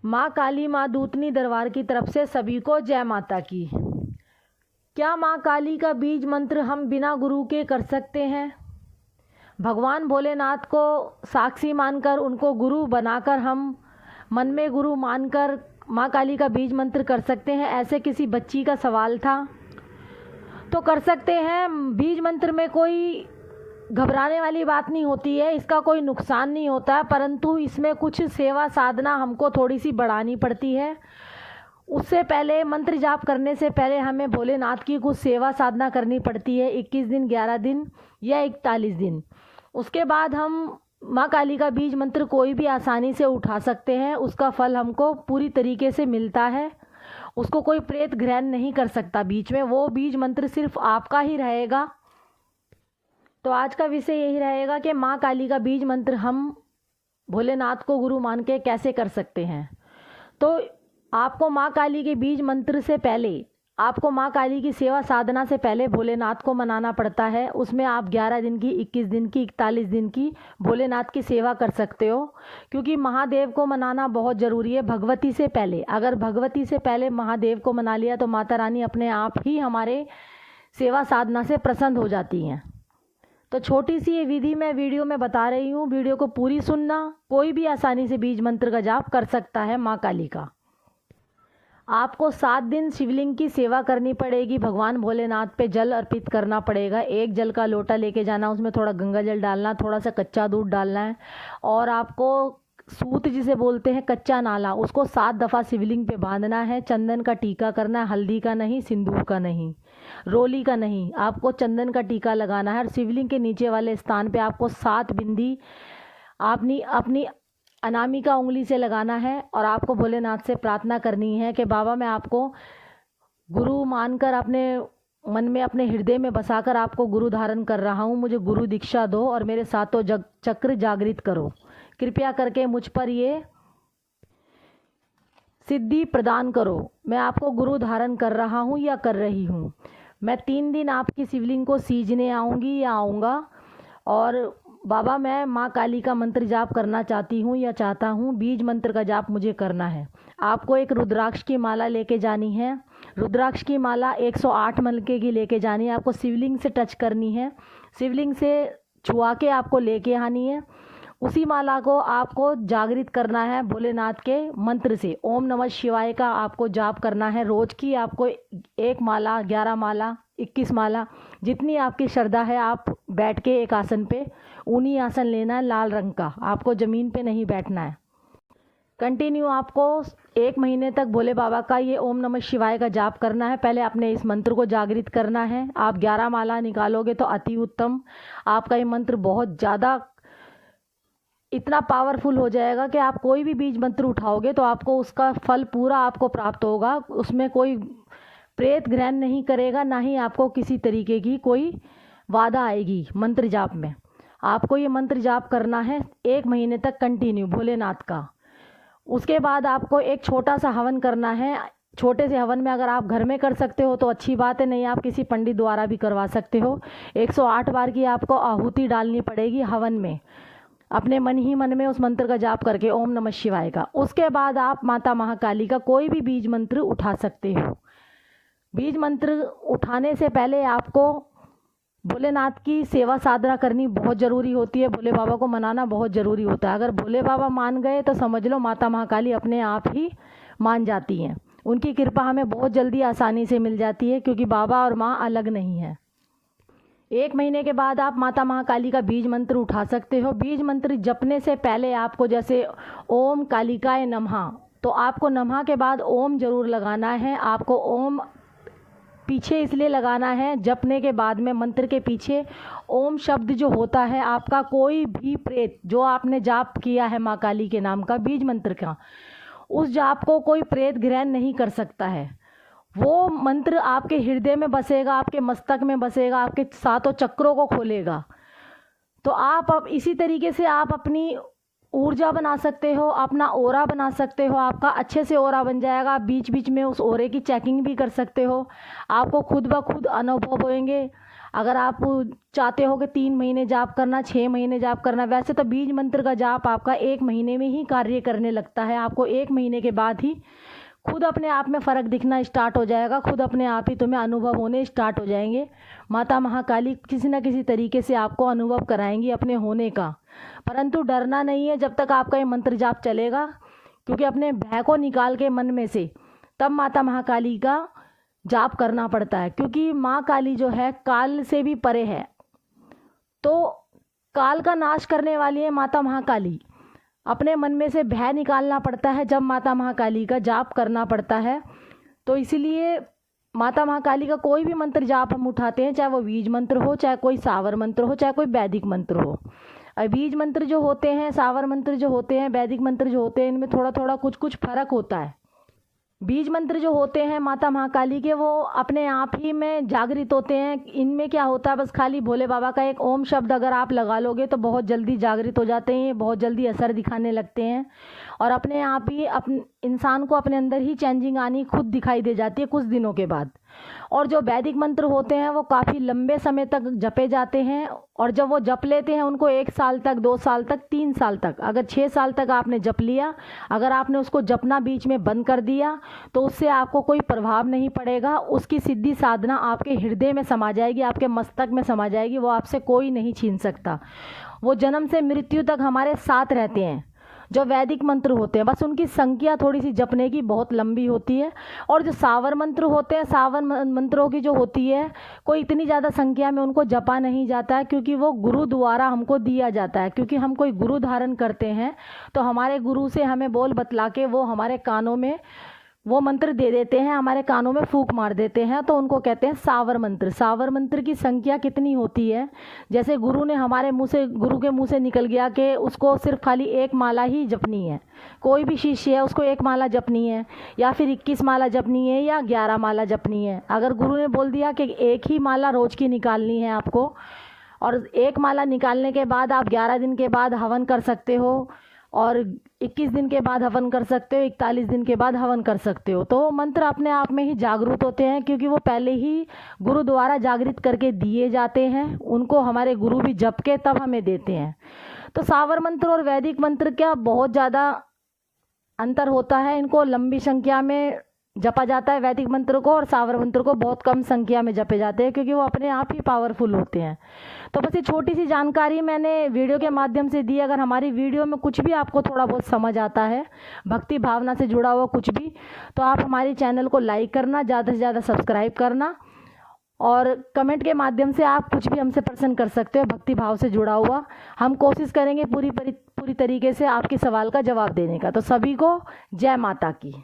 माँ काली माँ दूतनी दरबार की तरफ से सभी को जय माता की। क्या माँ काली का बीज मंत्र हम बिना गुरु के कर सकते हैं? भगवान भोलेनाथ को साक्षी मानकर, उनको गुरु बनाकर हम मन में गुरु मानकर माँ काली का बीज मंत्र कर सकते हैं? ऐसे किसी बच्ची का सवाल था, तो कर सकते हैं। बीज मंत्र में कोई घबराने वाली बात नहीं होती है, इसका कोई नुकसान नहीं होता है, परंतु इसमें कुछ सेवा साधना हमको थोड़ी सी बढ़ानी पड़ती है। उससे पहले मंत्र जाप करने से पहले हमें भोलेनाथ की कुछ सेवा साधना करनी पड़ती है, 21 दिन, 11 दिन या 41 दिन। उसके बाद हम माँ काली का बीज मंत्र कोई भी आसानी से उठा सकते हैं, उसका फल हमको पूरी तरीके से मिलता है। उसको कोई प्रेत ग्रहण नहीं कर सकता बीच में, वो बीज मंत्र सिर्फ आपका ही रहेगा। तो आज का विषय यही रहेगा कि माँ काली का बीज मंत्र हम भोलेनाथ को गुरु मान के कैसे कर सकते हैं। तो आपको माँ काली के बीज मंत्र से पहले, आपको माँ काली की सेवा साधना से पहले भोलेनाथ को मनाना पड़ता है। उसमें आप 11 दिन की, 21 दिन की, 41 दिन की भोलेनाथ की सेवा कर सकते हो, क्योंकि महादेव को मनाना बहुत ज़रूरी है भगवती से पहले। अगर भगवती से पहले महादेव को मना लिया तो माता रानी अपने आप ही हमारे सेवा साधना से प्रसन्न हो जाती हैं। तो छोटी सी ये विधि मैं वीडियो में बता रही हूँ, वीडियो को पूरी सुनना। कोई भी आसानी से बीज मंत्र का जाप कर सकता है माँ काली का। आपको 7 दिन शिवलिंग की सेवा करनी पड़ेगी, भगवान भोलेनाथ पे जल अर्पित करना पड़ेगा। एक जल का लोटा लेके जाना, उसमें थोड़ा गंगा जल डालना, थोड़ा सा कच्चा दूध डालना है, और आपको सूत जिसे बोलते हैं कच्चा नाला, उसको 7 दफ़ा शिवलिंग पे बांधना है। चंदन का टीका करना है, हल्दी का नहीं, सिंदूर का नहीं, रोली का नहीं, आपको चंदन का टीका लगाना है। और शिवलिंग के नीचे वाले स्थान पे आपको 7 बिंदी अपनी अनामिका उंगली से लगाना है, और आपको भोलेनाथ से प्रार्थना करनी है कि बाबा मैं आपको गुरु मानकर अपने मन में, अपने हृदय में बसाकर आपको गुरु धारण कर रहा हूँ। मुझे गुरु दीक्षा दो और मेरे सातों चक्र जागृत करो। कृपया करके मुझ पर ये सिद्धि प्रदान करो। मैं आपको गुरु धारण कर रहा हूँ या कर रही हूँ। मैं 3 दिन आपकी शिवलिंग को सींचने आऊँगी या आऊँगा, और बाबा मैं माँ काली का मंत्र जाप करना चाहती हूँ या चाहता हूँ। बीज मंत्र का जाप मुझे करना है। आपको एक रुद्राक्ष की माला लेके जानी है। रुद्राक्ष की माला 108 मलके की लेके जानी है। आपको शिवलिंग से टच करनी है, शिवलिंग से छुआ के आपको लेके आनी है। उसी माला को आपको जागृत करना है भोलेनाथ के मंत्र से। ओम नमः शिवाय का आपको जाप करना है। रोज की आपको 1 माला, 11 माला, 21 माला, जितनी आपकी श्रद्धा है। आप बैठ के एक आसन पे, ऊनी आसन लेना है लाल रंग का, आपको ज़मीन पे नहीं बैठना है। कंटिन्यू आपको 1 महीने तक भोले बाबा का ये ओम नमः शिवाय का जाप करना है। पहले अपने इस मंत्र को जागृत करना है। आप 11 माला निकालोगे तो अति उत्तम। आपका ये मंत्र बहुत ज़्यादा इतना पावरफुल हो जाएगा कि आप कोई भी बीज मंत्र उठाओगे तो आपको उसका फल पूरा आपको प्राप्त होगा। उसमें कोई प्रेत ग्रहण नहीं करेगा, ना ही आपको किसी तरीके की कोई बाधा आएगी मंत्र जाप में। आपको ये मंत्र जाप करना है 1 महीने तक कंटिन्यू भोलेनाथ का। उसके बाद आपको एक छोटा सा हवन करना है। छोटे से हवन में अगर आप घर में कर सकते हो तो अच्छी बात है, नहीं आप किसी पंडित द्वारा भी करवा सकते हो। 108 बार की आपको आहुति डालनी पड़ेगी हवन में, अपने मन ही मन में उस मंत्र का जाप करके ओम नमः शिवाय का। उसके बाद आप माता महाकाली का कोई भी बीज मंत्र उठा सकते हो। बीज मंत्र उठाने से पहले आपको भोलेनाथ की सेवा साधना करनी बहुत ज़रूरी होती है। भोले बाबा को मनाना बहुत ज़रूरी होता है। अगर भोले बाबा मान गए तो समझ लो माता महाकाली अपने आप ही मान जाती हैं। उनकी कृपा हमें बहुत जल्दी आसानी से मिल जाती है, क्योंकि बाबा और माँ अलग नहीं है। 1 महीने के बाद आप माता महाकाली का बीज मंत्र उठा सकते हो। बीज मंत्र जपने से पहले आपको, जैसे ओम कालिकाय नमः, तो आपको नमः के बाद ओम जरूर लगाना है। आपको ओम पीछे इसलिए लगाना है, जपने के बाद में मंत्र के पीछे ओम शब्द जो होता है, आपका कोई भी प्रेत जो आपने जाप किया है माँ काली के नाम का बीज मंत्र का, उस जाप को कोई प्रेत ग्रहण नहीं कर सकता है। वो मंत्र आपके हृदय में बसेगा, आपके मस्तक में बसेगा, आपके 7 चक्रों को खोलेगा। तो आप अब इसी तरीके से आप अपनी ऊर्जा बना सकते हो, अपना ओरा बना सकते हो। आपका अच्छे से ओरा बन जाएगा। आप बीच बीच में उस ओरे की चेकिंग भी कर सकते हो। आपको खुद ब खुद अनुभव होंगे। अगर आप चाहते हो कि 3 महीने जाप करना, 6 महीने जाप करना, वैसे तो बीज मंत्र का जाप आपका 1 महीने में ही कार्य करने लगता है। आपको 1 महीने के बाद ही खुद अपने आप में फ़र्क दिखना स्टार्ट हो जाएगा, खुद अपने आप ही तुम्हें अनुभव होने स्टार्ट हो जाएंगे। माता महाकाली किसी न किसी तरीके से आपको अनुभव कराएंगी अपने होने का। परंतु डरना नहीं है जब तक आपका ये मंत्र जाप चलेगा, क्योंकि अपने भय को निकाल के मन में से तब माता महाकाली का जाप करना पड़ता है। क्योंकि माँ काली जो है काल से भी परे है, तो काल का नाश करने वाली है माता महाकाली। अपने मन में से भय निकालना पड़ता है जब माता महाकाली का जाप करना पड़ता है। तो इसीलिए माता महाकाली का कोई भी मंत्र जाप हम उठाते हैं, चाहे वो बीज मंत्र हो, चाहे कोई सावर मंत्र हो, चाहे कोई वैदिक मंत्र हो। बीज मंत्र जो होते हैं, सावर मंत्र जो होते हैं, वैदिक मंत्र जो होते हैं, इनमें थोड़ा थोड़ा कुछ फ़र्क होता है। बीज मंत्र जो होते हैं माता महाकाली के, वो अपने आप ही में जागृत होते हैं। इनमें क्या होता है, बस खाली भोले बाबा का एक ओम शब्द अगर आप लगा लोगे तो बहुत जल्दी जागृत हो जाते हैं, बहुत जल्दी असर दिखाने लगते हैं और अपने आप ही इंसान को अपने अंदर ही चेंजिंग आनी खुद दिखाई दे जाती है कुछ दिनों के बाद। और जो वैदिक मंत्र होते हैं वो काफ़ी लंबे समय तक जपे जाते हैं, और जब वो जप लेते हैं उनको 1 साल तक, 2 साल तक, 3 साल तक, अगर 6 साल तक आपने जप लिया, अगर आपने उसको जपना बीच में बंद कर दिया तो उससे आपको कोई प्रभाव नहीं पड़ेगा। उसकी सिद्धि साधना आपके हृदय में समा जाएगी, आपके मस्तक में समा जाएगी, वो आपसे कोई नहीं छीन सकता। वो जन्म से मृत्यु तक हमारे साथ रहते हैं। जो वैदिक मंत्र होते हैं बस उनकी संख्या थोड़ी सी जपने की बहुत लंबी होती है, और जो सावर मंत्र होते हैं, सावर मंत्रों की जो होती है कोई इतनी ज़्यादा संख्या में उनको जपा नहीं जाता है, क्योंकि वो गुरु द्वारा हमको दिया जाता है। क्योंकि हम कोई गुरु धारण करते हैं तो हमारे गुरु से हमें बोल बतला के वो हमारे कानों में वो मंत्र दे देते हैं, हमारे कानों में फूंक मार देते हैं, तो उनको कहते हैं सावर मंत्र। सावर मंत्र की संख्या कितनी होती है, जैसे गुरु ने हमारे मुंह से, गुरु के मुंह से निकल गया कि उसको सिर्फ खाली 1 माला ही जपनी है। कोई भी शिष्य है उसको 1 माला जपनी है, या फिर 21 माला जपनी है, या 11 माला जपनी है। अगर गुरु ने बोल दिया कि 1 ही माला रोज़ की निकालनी है आपको, और 1 माला निकालने के बाद आप 11 दिन के बाद हवन कर सकते हो, और 21 दिन के बाद हवन कर सकते हो, 41 दिन के बाद हवन कर सकते हो, तो मंत्र अपने आप में ही जागृत होते हैं, क्योंकि वो पहले ही गुरु द्वारा जागृत करके दिए जाते हैं। उनको हमारे गुरु भी जप के तब हमें देते हैं। तो सावर मंत्र और वैदिक मंत्र क्या बहुत ज़्यादा अंतर होता है। इनको लंबी संख्या में जपा जाता है वैदिक मंत्र को, और सावर मंत्र को बहुत कम संख्या में जपे जाते हैं, क्योंकि वो अपने आप ही पावरफुल होते हैं। तो बस ये छोटी सी जानकारी मैंने वीडियो के माध्यम से दी। अगर हमारी वीडियो में कुछ भी आपको थोड़ा बहुत समझ आता है, भक्ति भावना से जुड़ा हुआ कुछ भी, तो आप हमारे चैनल को लाइक करना, ज़्यादा से ज़्यादा सब्सक्राइब करना, और कमेंट के माध्यम से आप कुछ भी हमसे प्रश्न कर सकते हो भक्ति भाव से जुड़ा हुआ। हम कोशिश करेंगे पूरी तरीके से आपके सवाल का जवाब देने का। तो सभी को जय माता की।